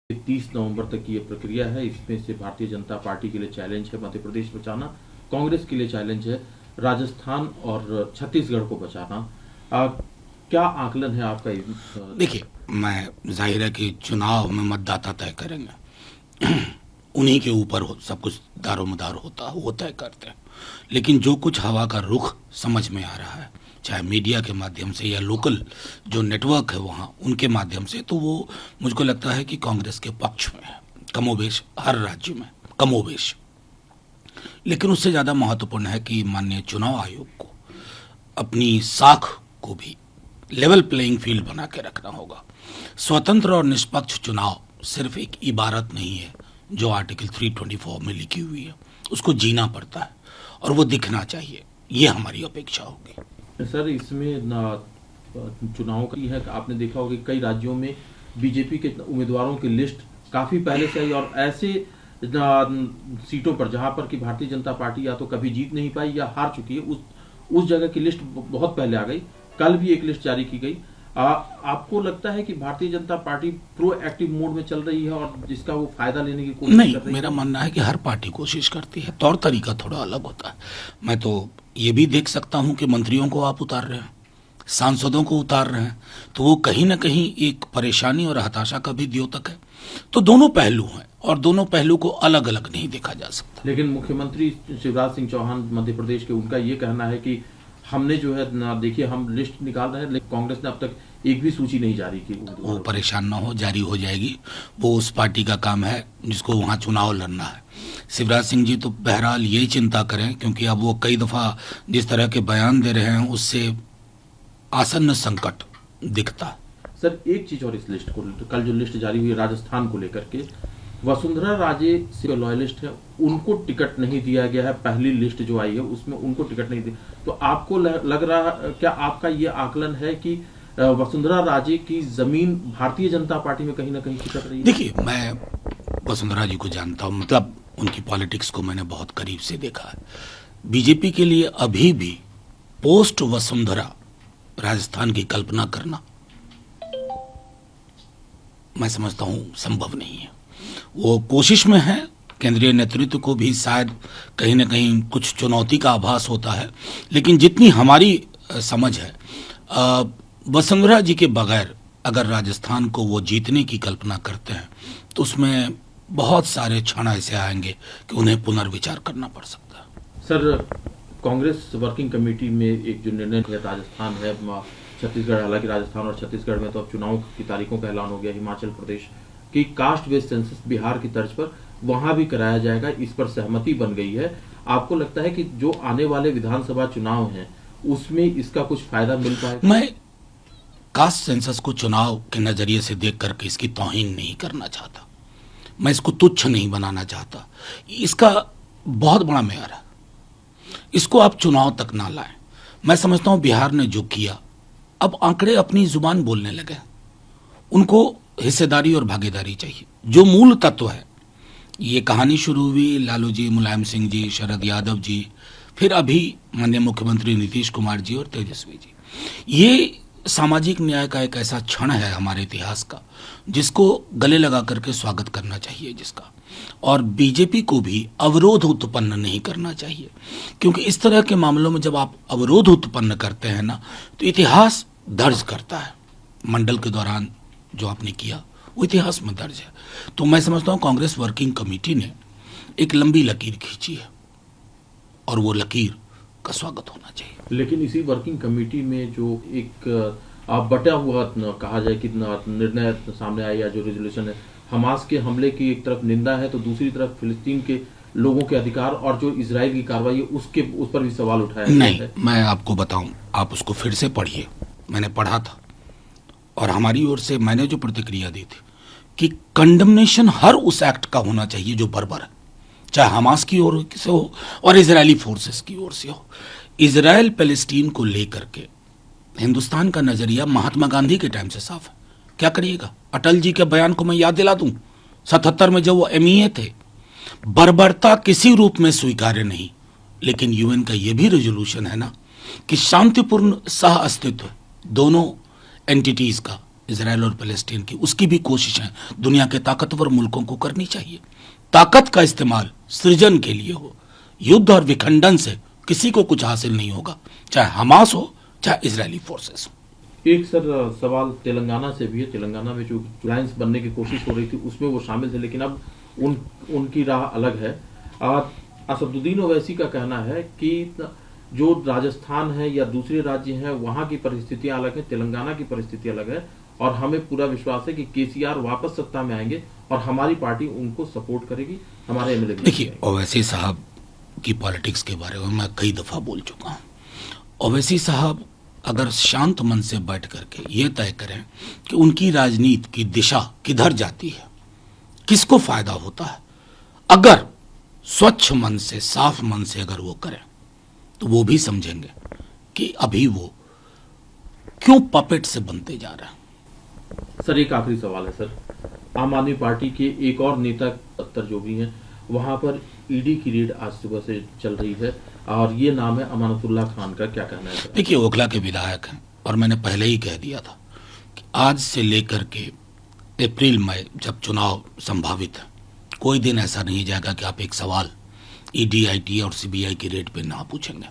30 नवंबर तक की ये प्रक्रिया है। इसमें से भारतीय जनता पार्टी के लिए चैलेंज है मध्य प्रदेश बचाना, कांग्रेस के लिए चैलेंज है राजस्थान और छत्तीसगढ़ को बचाना। क्या आकलन है आपका? देखिए, मैं जाहिर है कि चुनाव में मतदाता तय करेंगे उन्हीं के ऊपर सब कुछ दारोमदार होता है, वो तय करते हैं। लेकिन जो कुछ हवा का रुख समझ में आ रहा है, चाहे मीडिया के माध्यम से या लोकल जो नेटवर्क है वहाँ उनके माध्यम से, तो वो मुझको लगता है कि कांग्रेस के पक्ष में है, कमोबेश हर राज्य में कमोबेश। लेकिन उससे ज़्यादा महत्वपूर्ण है कि माननीय चुनाव आयोग को अपनी साख को भी लेवल प्लेइंग फील्ड बना के रखना होगा। स्वतंत्र और निष्पक्ष चुनाव सिर्फ एक इबारत नहीं है जो आर्टिकल 324 में लिखी हुई है, उसको जीना पड़ता है और वो दिखना चाहिए। ये हमारी अपेक्षा होगी। सर, इसमें चुनाव की है, आपने देखा होगा कि कई राज्यों में बीजेपी के उम्मीदवारों की लिस्ट काफी पहले से आई और ऐसे सीटों पर जहां पर कि भारतीय जनता पार्टी या तो कभी जीत नहीं पाई या हार चुकी है, उस जगह की लिस्ट बहुत पहले आ गई। कल भी एक लिस्ट जारी की गई। आपको लगता है कि Bharatiya Janata party proactive mode में चल रही है और जिसका वो फायदा लेने की कोशिश कर रही है? नहीं, मेरा मानना है कि हर पार्टी कोशिश करती है, तौर तरीका थोड़ा अलग होता है। मैं तो ये भी देख सकता हूं कि मंत्रियों को आप उतार रहे हैं, सांसदों को उतार रहे हैं, तो वो कहीं ना कहीं एक परेशानी और हताशा का भी द्योतक है। तो दोनों पहलू हैं और दोनों पहलू को अलग अलग नहीं देखा जा सकता। लेकिन मुख्यमंत्री शिवराज सिंह चौहान मध्य प्रदेश के, उनका ये कहना है कि हमने जो है ना, देखिए हम लिस्ट निकाल रहे हैं, लेकिन कांग्रेस ने अब तक एक भी सूची नहीं जारी की। वो परेशान ना हो, जारी हो जाएगी। वो उस पार्टी का काम है जिसको वहाँ चुनाव लड़ना है। शिवराज सिंह जी तो बहरहाल यही चिंता करें, क्योंकि अब वो कई दफ़ा जिस तरह के बयान दे रहे हैं उससे आसन्न संकट दिखता है। सर, एक चीज और इस लिस्ट को, कल जो लिस्ट जारी हुई राजस्थान को लेकर के, वसुंधरा राजे से लॉयलिस्ट है, उनको टिकट नहीं दिया गया है। पहली लिस्ट जो आई है उसमें उनको टिकट नहीं दिया। तो आपको लग रहा, क्या आपका ये आकलन है कि वसुंधरा राजे की जमीन भारतीय जनता पार्टी में कहीं ना कहीं खिसक रही है? देखिए, मैं वसुंधरा जी को जानता हूँ, मतलब उनकी पॉलिटिक्स को मैंने बहुत करीब से देखा है। बीजेपी के लिए अभी भी पोस्ट वसुंधरा राजस्थान की कल्पना करना मैं समझता हूं संभव नहीं है। वो कोशिश में है, केंद्रीय नेतृत्व को भी शायद कहीं ना कहीं कुछ चुनौती का आभास होता है, लेकिन जितनी हमारी समझ है, वसुंधरा जी के बगैर अगर राजस्थान को वो जीतने की कल्पना करते हैं तो उसमें बहुत सारे क्षण ऐसे आएंगे कि उन्हें पुनर्विचार करना पड़ सकता है। सर, कांग्रेस वर्किंग कमेटी में एक जो निर्णय है, राजस्थान है, छत्तीसगढ़, हालांकि राजस्थान और छत्तीसगढ़ में तो अब चुनाव की तारीखों का ऐलान हो गया। हिमाचल प्रदेश की कास्ट बेस्ड सेंसस बिहार की तर्ज पर वहां भी कराया जाएगा, इस पर सहमति बन गई है। आपको लगता है कि जो आने वाले विधानसभा चुनाव हैं उसमें इसका कुछ फायदा मिल पाएगा? मैं कास्ट सेंसस को चुनाव के नजरिए से देख करके इसकी तौहीन नहीं करना चाहता, मैं इसको तुच्छ नहीं बनाना चाहता। इसका बहुत बड़ा मेयार है, इसको आप चुनाव तक ना लाएं। मैं समझता हूं बिहार ने जो किया, अब आंकड़े अपनी जुबान बोलने लगे, उनको हिस्सेदारी और भागीदारी चाहिए। जो मूल तत्व है, ये कहानी शुरू हुई लालू जी, मुलायम सिंह जी, शरद यादव जी, फिर अभी माननीय मुख्यमंत्री नीतीश कुमार जी और तेजस्वी जी। ये सामाजिक न्याय का एक ऐसा क्षण है हमारे इतिहास का जिसको गले लगा करके स्वागत करना चाहिए जिसका, और बीजेपी को भी अवरोध उत्पन्न नहीं करना चाहिए, क्योंकि इस तरह के मामलों में जब आप अवरोध उत्पन्न करते हैं ना, तो इतिहास दर्ज करता है। मंडल के दौरान जो आपने किया वो इतिहास में दर्ज है। तो मैं समझता हूँ कांग्रेस वर्किंग कमेटी ने एक लंबी लकीर खींची है और वो लकीर का स्वागत होना चाहिए। लेकिन इसी वर्किंग कमेटी में जो एक बटा हुआ कहा जाए कि निर्णय सामने आया या जो रेजोल्यूशन है, हमास के हमले की एक तरफ निंदा है तो दूसरी तरफ फिलिस्तीन के लोगों के अधिकार और जो इजराइल की कार्रवाई है उस पर भी सवाल उठाया नहीं है। मैं आपको बताऊं, आप उसको फिर से पढ़िए। मैंने पढ़ा था और हमारी ओर से मैंने जो प्रतिक्रिया दी थी कि कंडमनेशन हर उस एक्ट का होना चाहिए जो बर्बर है, चाहे हमास की ओर से हो और इजरायली फोर्सेस की ओर से हो। इजराइल पैलेस्टीन को लेकर के हिंदुस्तान का नजरिया महात्मा गांधी के टाइम से साफ है। क्या करिएगा, अटल जी के बयान को मैं याद दिला दूं, 77 में जब वो एमईए थे, बर्बरता किसी रूप में स्वीकार्य नहीं। लेकिन यूएन का यह भी रेजोल्यूशन है ना कि शांतिपूर्ण सह अस्तित्व दोनों एंटिटीज का इजराइल और पैलेस्टीन की, उसकी भी कोशिशें दुनिया के ताकतवर मुल्कों को करनी चाहिए। ताकत का इस्तेमाल सृजन के लिए हो, युद्ध और विखंडन से किसी को कुछ हासिल नहीं होगा, चाहे हमास हो चाहे इजरायली फोर्सेस हो। एक सर सवाल तेलंगाना से भी है। तेलंगाना में जो अलायंस बनने की कोशिश हो रही थी उसमें वो शामिल थे, लेकिन अब उनकी राह अलग है। असदुद्दीन ओवैसी का कहना है कि जो राजस्थान है या दूसरे राज्य हैं वहां की परिस्थितियां अलग है, तेलंगाना की परिस्थिति अलग है, और हमें पूरा विश्वास है कि केसीआर वापस सत्ता में आएंगे और हमारी पार्टी उनको सपोर्ट करेगी, हमारे एमएलए। देखिए, ओवैसी साहब की पॉलिटिक्स के बारे में मैं कई दफा बोल चुका हूं। ओवैसी साहब अगर शांत मन से बैठ करके ये तय करें कि उनकी राजनीति की दिशा किधर जाती है, किसको फायदा होता है, अगर स्वच्छ मन से, साफ मन से अगर वो करें, तो वो भी समझेंगे कि अभी वो क्यों पपेट से बनते जा रहे हैं। सर एक आखिरी सवाल है सर, आम आदमी पार्टी के एक और नेता दफ्तर जो भी हैं वहां पर ईडी की रेड आज सुबह से चल रही है और ये नाम है अमानतुल्लाह खान का, क्या कहना है? देखिए, ओखला के विधायक हैं और मैंने पहले ही कह दिया था कि आज से लेकर के अप्रैल मई जब चुनाव संभावित है, कोई दिन ऐसा नहीं जाएगा कि आप एक सवाल ईडी, आईटी और सीबीआई की रेड पे ना पूछेंगे,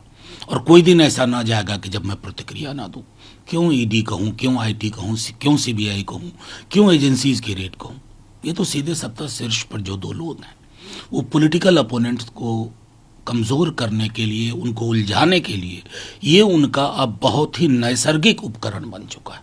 और कोई दिन ऐसा ना जाएगा कि जब मैं प्रतिक्रिया ना दूं। क्यों ईडी कहूं, क्यों आईटी कहूं, क्यों सीबीआई कहूं, क्यों एजेंसीज की रेड कहूं? ये तो सीधे सत्ता शीर्ष पर जो दो लोग हैं वो पॉलिटिकल अपोनेंट्स को कमजोर करने के लिए, उनको उलझाने के लिए, ये उनका अब बहुत ही नैसर्गिक उपकरण बन चुका है।